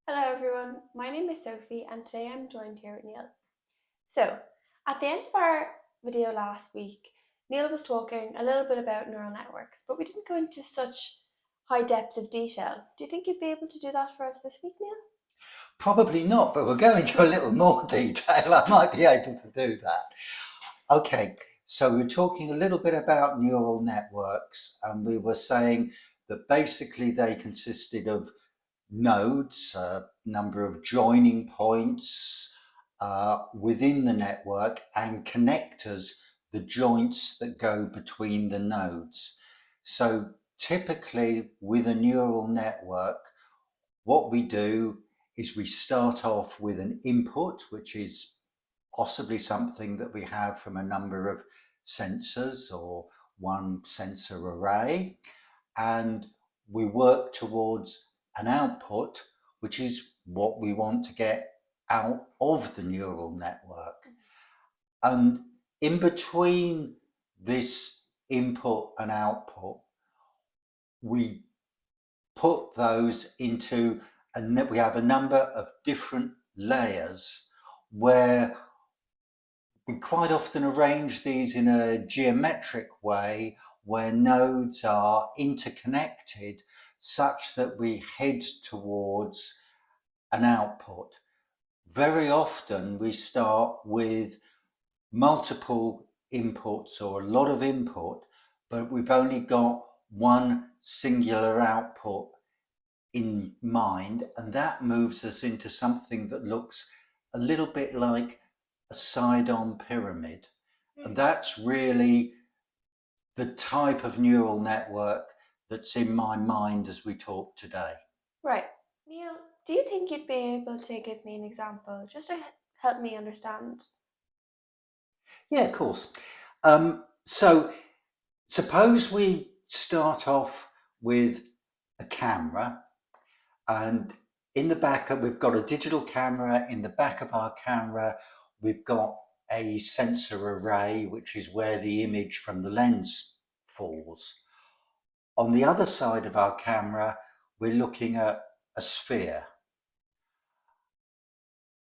Hello everyone, my name is Sophie and today I'm joined here with Neil. So, at the end of our video last week, Neil was talking a little bit about neural networks, but we didn't go into such high depths of detail. Do you think you'd be able to do that for us this week, Neil? Probably not, but we'll go into a little more detail. I might be able to do that. Okay, so we're talking a little bit about neural networks, and we were saying that basically they consisted of nodes, a number of joining points within the network, and connectors, the joints that go between the nodes. So typically with a neural network, what we do is we start off with an input, which is possibly something that we have from a number of sensors or one sensor array, and we work towards an output, which is what we want to get out of the neural network. And in between this input and output, we put those into, and we have a number of different layers where we quite often arrange these in a geometric way where nodes are interconnected such that we head towards an output. Very often we start with multiple inputs or a lot of input, but we've only got one singular output in mind, and that moves us into something that looks a little bit like a side-on pyramid. And that's really the type of neural network that's in my mind as we talk today. Right. Neil, do you think you'd be able to give me an example just to help me understand? Yeah, of course. So suppose we start off with a camera, and in the back we've got a digital camera. In the back of our camera we've got a sensor array, which is where the image from the lens falls. On the other side of our camera we're looking at a sphere.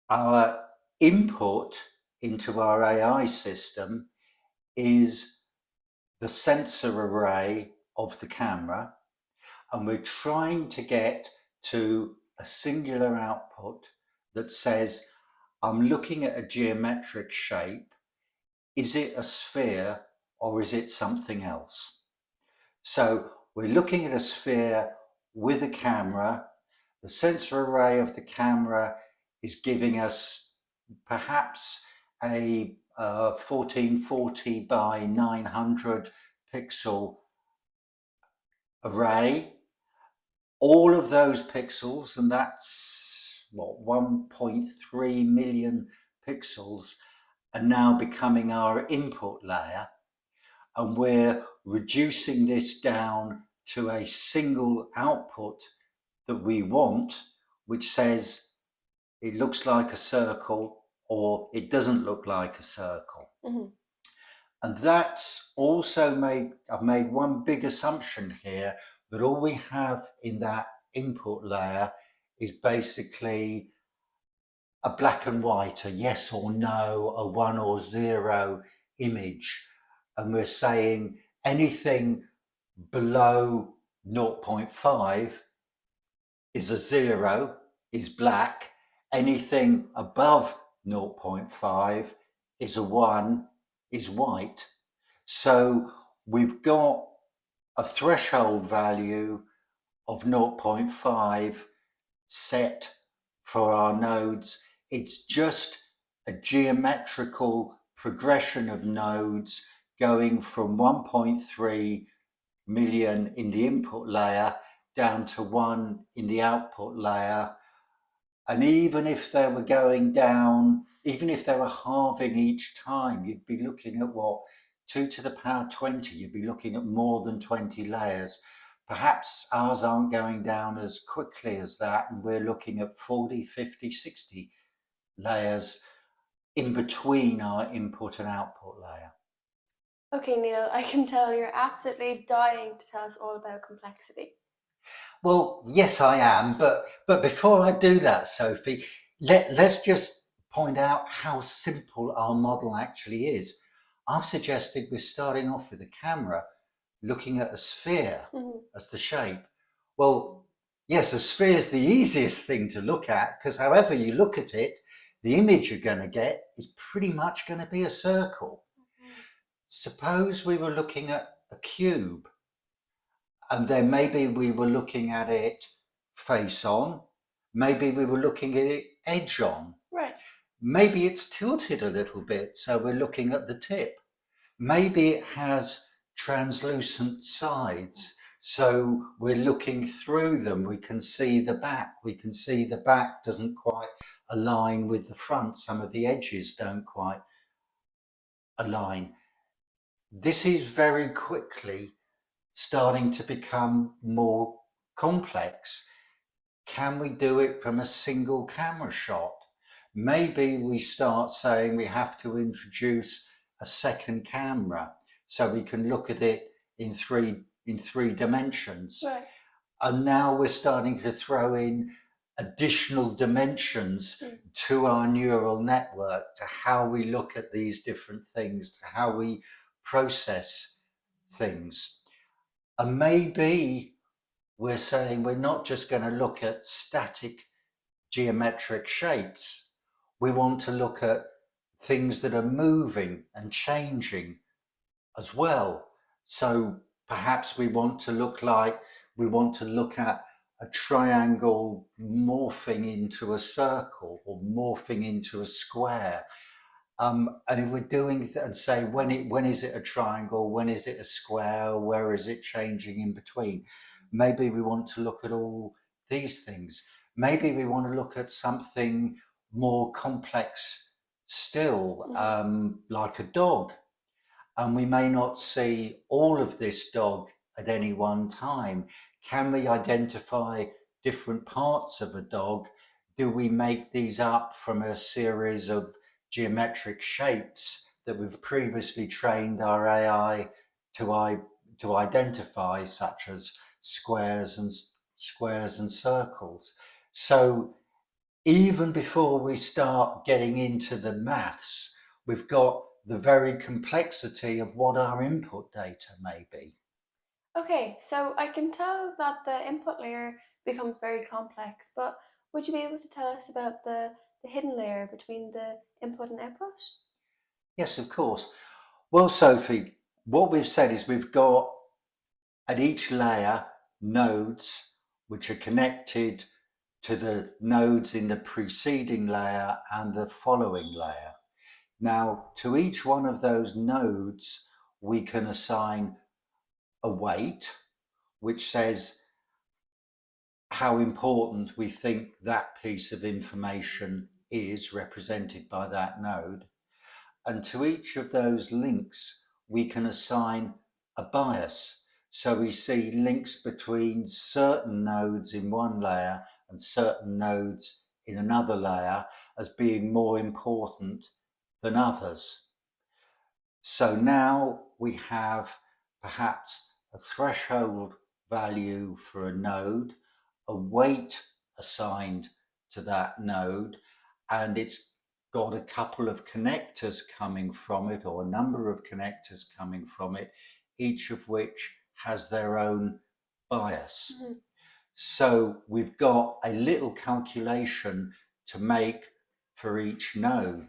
Our input into our AI system is the sensor array of the camera, and we're trying to get to a singular output that says, I'm looking at a geometric shape. Is it a sphere or is it something else? So we're looking at a sphere with a camera. The sensor array of the camera is giving us perhaps a 1440 by 900 pixel array. All of those pixels, and that's what, 1.3 million pixels, are now becoming our input layer, and we're reducing this down to a single output that we want, which says it looks like a circle or it doesn't look like a circle. Mm-hmm. And that's also I've made one big assumption here, that all we have in that input layer is basically a black and white, a yes or no, a one or zero image. And we're saying anything below 0.5 is a zero, is black. Anything above 0.5 is a one, is white. So we've got a threshold value of 0.5 set for our nodes. It's just a geometrical progression of nodes going from 1.3 million in the input layer down to 1 in the output layer. And even if they were going down, even if they were halving each time, you'd be looking at what, 2 to the power 20, you'd be looking at more than 20 layers. Perhaps ours aren't going down as quickly as that, and we're looking at 40, 50, 60 layers in between our input and output layer. Okay, Neil, I can tell you're absolutely dying to tell us all about complexity. Well, yes, I am, but before I do that, Sophie, let's just point out how simple our model actually is. I've suggested we're starting off with a camera looking at a sphere Mhm. as the shape. Well, yes, a sphere is the easiest thing to look at because however you look at it, the image you're going to get is pretty much going to be a circle. Okay. Suppose we were looking at a cube and then maybe we were looking at it face on, maybe we were looking at it edge on, Right. maybe it's tilted a little bit, so we're looking at the tip. Maybe it has translucent sides, so we're looking through them. We can see the back. We can see the back doesn't quite align with the front. Some of the edges don't quite align. This is very quickly starting to become more complex. Can we do it from a single camera shot? Maybe we start saying we have to introduce a second camera so we can look at it in three dimensions. Right. And now we're starting to throw in additional dimensions Mm. to our neural network, to how we look at these different things, to how we process things. And maybe we're saying we're not just going to look at static geometric shapes. We want to look at things that are moving and changing as well. So perhaps we want to look at a triangle morphing into a circle or morphing into a square. And if we're doing and say when is it a triangle, when is it a square, where is it changing in between? Maybe we want to look at all these things. Maybe we want to look at something more complex still, Mhm. like a dog, and we may not see all of this dog at any one time. Can we identify different parts of a dog? Do we make these up from a series of geometric shapes that we've previously trained our AI to identify, such as squares and circles? So even before we start getting into the maths, we've got the very complexity of what our input data may be. Okay, so I can tell that the input layer becomes very complex, but would you be able to tell us about the hidden layer between the input and output? Yes, of course. Well, Sophie, what we've said is we've got at each layer nodes which are connected to the nodes in the preceding layer and the following layer. Now, to each one of those nodes, we can assign a weight, which says how important we think that piece of information is represented by that node. And to each of those links, we can assign a bias. So we see links between certain nodes in one layer and certain nodes in another layer as being more important than others. So now we have perhaps a threshold value for a node, a weight assigned to that node, and it's got a couple of connectors coming from it, or a number of connectors coming from it, each of which has their own bias. Mhm. So we've got a little calculation to make for each node.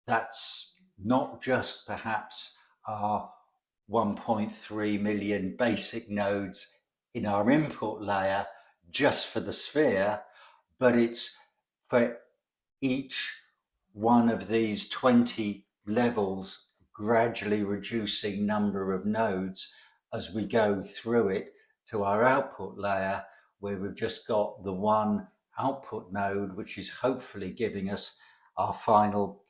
That's not just perhaps our 1.3 million basic nodes in our input layer just for the sphere, but it's for each one of these 20 levels, gradually reducing number of nodes as we go through it to our output layer, where we've just got the one output node, which is hopefully giving us our final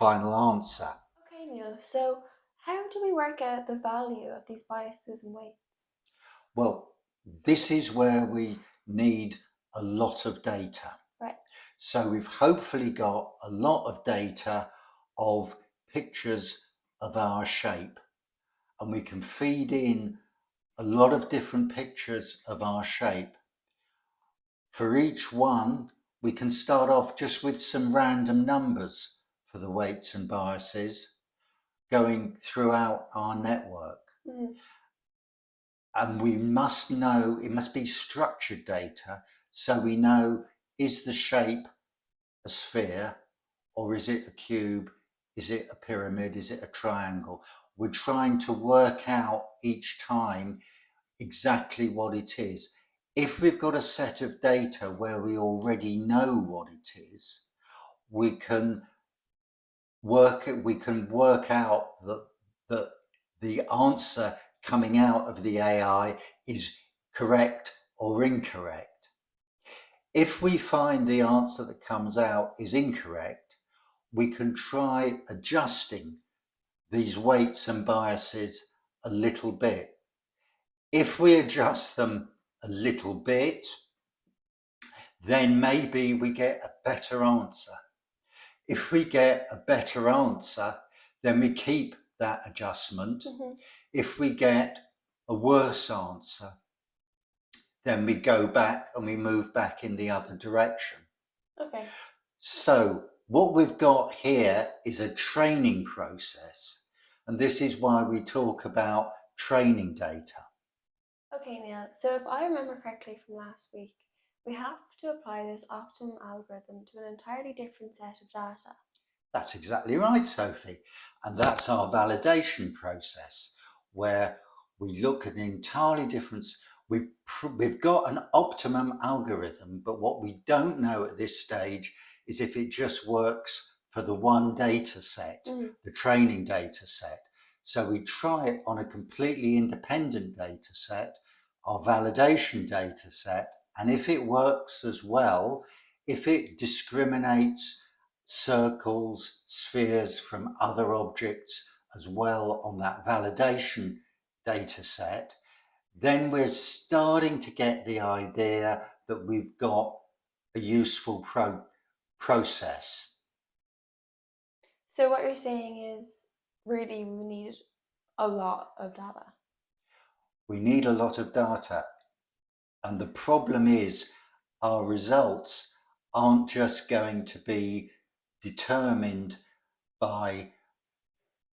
answer. Okay, Neil, so how do we work out the value of these biases and weights? Well, this is where we need a lot of data. Right. So we've hopefully got a lot of data of pictures of our shape, and we can feed in a lot of different pictures of our shape. For each one, we can start off just with some random numbers for the weights and biases going throughout our network. Mm. And we must know, it must be structured data, so we know, is the shape a sphere, or is it a cube? Is it a pyramid? Is it a triangle? We're trying to work out each time exactly what it is. If we've got a set of data where we already know what it is, we can work out that the answer coming out of the AI is correct or incorrect. If we find the answer that comes out is incorrect, we can try adjusting these weights and biases a little bit. If we adjust them a little bit, then maybe we get a better answer. If we get a better answer, then we keep that adjustment. Mm-hmm. If we get a worse answer, then we go back and we move back in the other direction. Okay. So what we've got here is a training process, and this is why we talk about training data. Okay, Neil. So if I remember correctly from last week, we have to apply this optimum algorithm to an entirely different set of data. That's exactly right, Sophie. And that's our validation process, where we look at an entirely different. We've got an optimum algorithm, but what we don't know at this stage is if it just works for the one data set, the training data set. So we try it on a completely independent data set, our validation data set, and if it works as well, if it discriminates circles, spheres from other objects as well on that validation data set, then we're starting to get the idea that we've got a useful process. So what you're saying is really we need a lot of data. We need a lot of data. And the problem is our results aren't just going to be determined by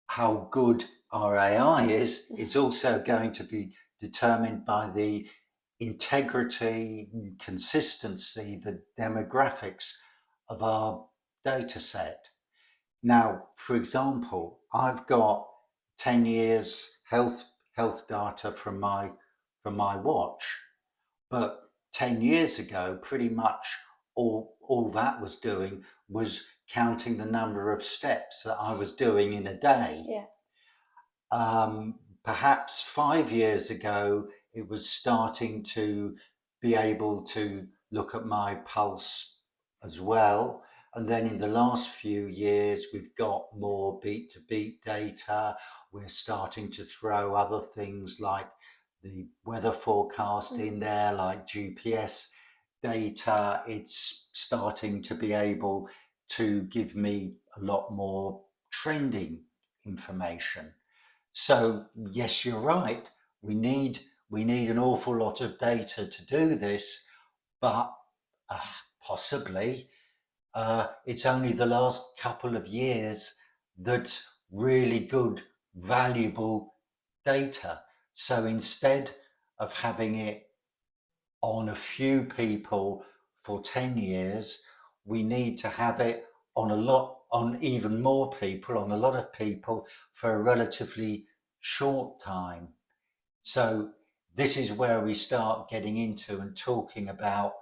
how good our AI is, it's also going to be determined by the integrity, consistency, the demographics of our data set. Now, for example, I've got 10 years health data from my watch, but 10 years ago, pretty much all that was doing was counting the number of steps that I was doing in a day. Yeah. Perhaps 5 years ago, it was starting to be able to look at my pulse as well. And then in the last few years, we've got more beat to beat data. We're starting to throw other things like the weather forecast in there, like GPS data. It's starting to be able to give me a lot more trending information. So yes, you're right. We need an awful lot of data to do this, but possibly it's only the last couple of years that's really good, valuable data. So instead of having it on a few people for 10 years, we need to have it on even more people, on a lot of people for a relatively short time. So this is where we start getting into and talking about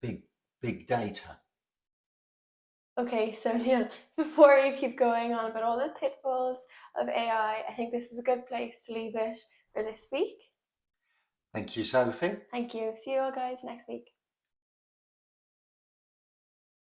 big data. Okay, so Neil, before you keep going on about all the pitfalls of AI, I think this is a good place to leave it for this week. Thank you, Sophie. Thank you. See you all guys next week.